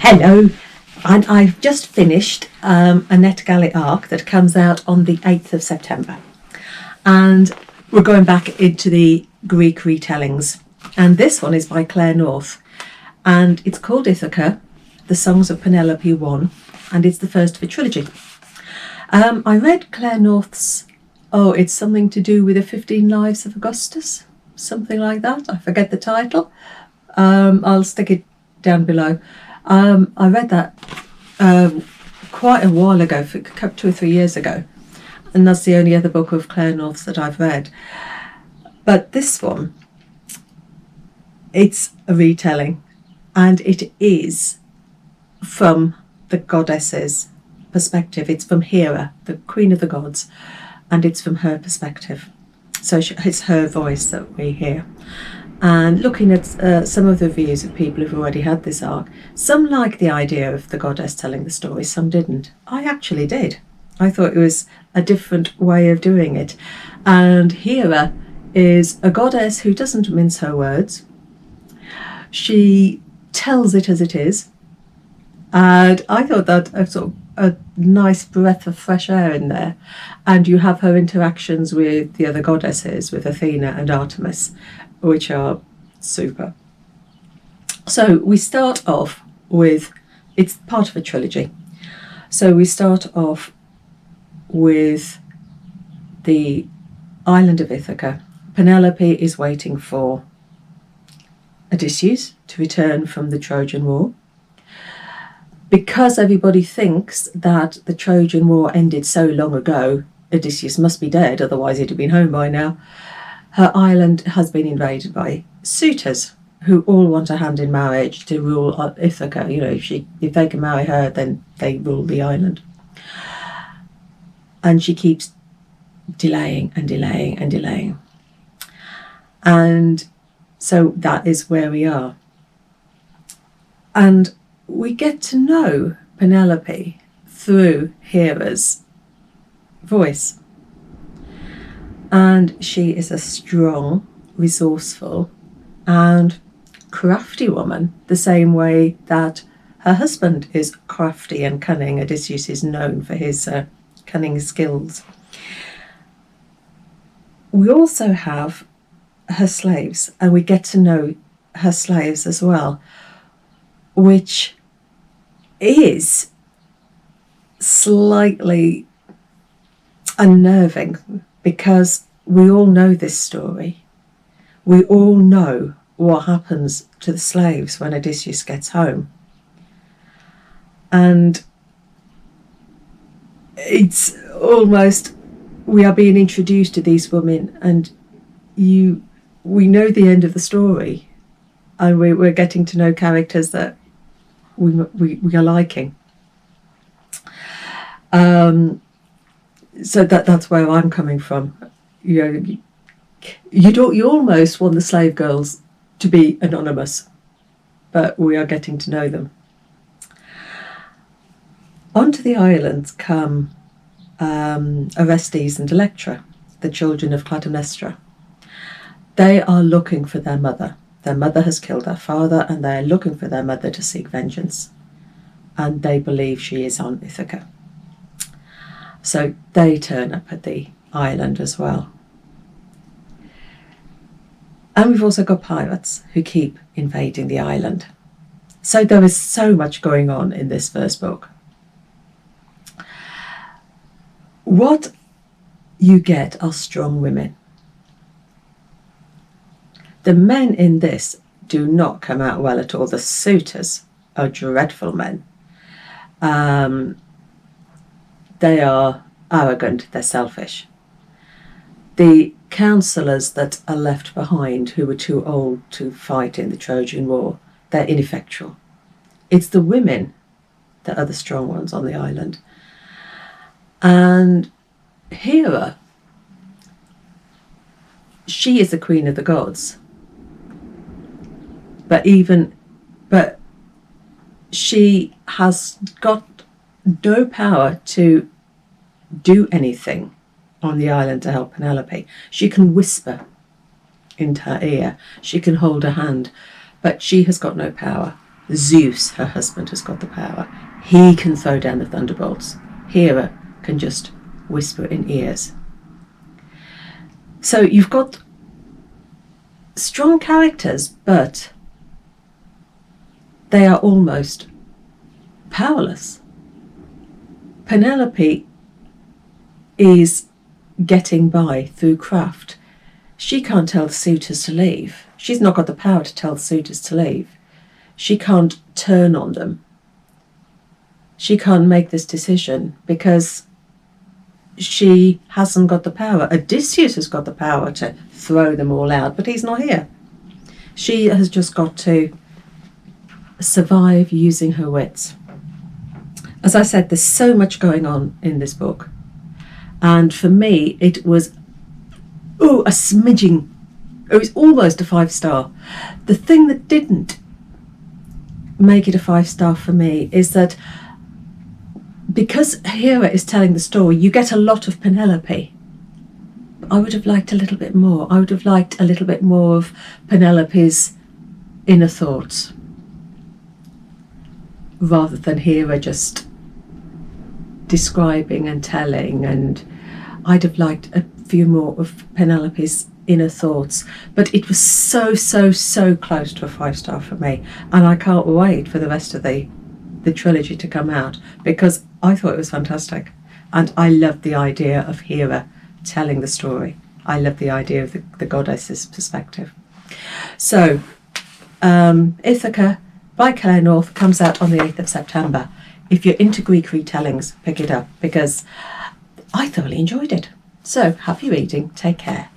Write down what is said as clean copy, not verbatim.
Hello, and I've just finished a NetGalley arc that comes out on the 8th of September. And we're going back into the Greek retellings. And this one is by Clare North. And it's called Ithaca, The Songs of Penelope 1. And it's the first of a trilogy. I read Clare North's, it's something to do with the 15 Lives of Augustus. Something like that. I forget the title. I'll stick it down below. I read that quite a while ago, 2 or 3 years ago, and that's the only other book of Clare North's that I've read. But this one, it's a retelling, and it is from the goddess's perspective. It's from Hera, the queen of the gods, and it's from her perspective. So it's her voice that we hear. And looking at some of the reviews of people who've already had this arc, some liked the idea of the goddess telling the story, some didn't. I actually did. I thought it was a different way of doing it. And Hera is a goddess who doesn't mince her words. She tells it as it is. And I thought that a nice breath of fresh air in there. And you have her interactions with the other goddesses, with Athena and Artemis, which are super. So we start off with, it's part of a trilogy. So we start off with the island of Ithaca. Penelope is waiting for Odysseus to return from the Trojan War. Because everybody thinks that the Trojan War ended so long ago, Odysseus must be dead, otherwise he'd have been home by now. Her island has been invaded by suitors who all want a hand in marriage to rule Ithaca. You know, if they can marry her, then they rule the island. And she keeps delaying and delaying and delaying. And so that is where we are. And we get to know Penelope through Hera's voice. And she is a strong, resourceful and crafty woman, the same way that her husband is crafty and cunning. Odysseus is known for his cunning skills. We also have her slaves, and we get to know her slaves as well, which is slightly unnerving, because we all know this story. We all know what happens to the slaves when Odysseus gets home. And it's almost, we are being introduced to these women, and we know the end of the story, and we're getting to know characters that we are liking. So that's where I'm coming from. You almost want the slave girls to be anonymous, but we are getting to know them. Onto the islands come Orestes and Electra, the children of Clytemnestra. They are looking for their mother. Their mother has killed their father, and they are looking for their mother to seek vengeance. And they believe she is on Ithaca. So they turn up at the island as well. And we've also got pirates who keep invading the island. So there is so much going on in this first book. What you get are strong women. The men in this do not come out well at all. The suitors are dreadful men. They are arrogant, they're selfish. The counsellors that are left behind, who were too old to fight in the Trojan War, they're ineffectual. It's the women that are the strong ones on the island. And Hera, she is the queen of the gods. But she has got no power to do anything on the island to help Penelope. She can whisper into her ear, she can hold her hand, but she has got no power. Zeus, her husband, has got the power. He can throw down the thunderbolts. Hera can just whisper in ears. So you've got strong characters, but they are almost powerless. Penelope is getting by through craft. She can't tell the suitors to leave. She's not got the power to tell the suitors to leave. She can't turn on them. She can't make this decision because she hasn't got the power. Odysseus has got the power to throw them all out, but he's not here. She has just got to survive using her wits. As I said, there's so much going on in this book. And for me, it was a smidging. It was almost a 5-star. The thing that didn't make it a 5-star for me is that because Hera is telling the story, you get a lot of Penelope. I would have liked a little bit more. I would have liked a little bit more of Penelope's inner thoughts, rather than Hera just describing and telling. And I'd have liked a few more of Penelope's inner thoughts, but it was so close to a 5-star for me, and I can't wait for the rest of the trilogy to come out, because I thought it was fantastic, and I loved the idea of Hera telling the story. I loved the idea of the goddess's perspective. So Ithaca by Clare North comes out on the 8th of September. If you're into Greek retellings, pick it up, because I thoroughly enjoyed it. So happy reading. Take care.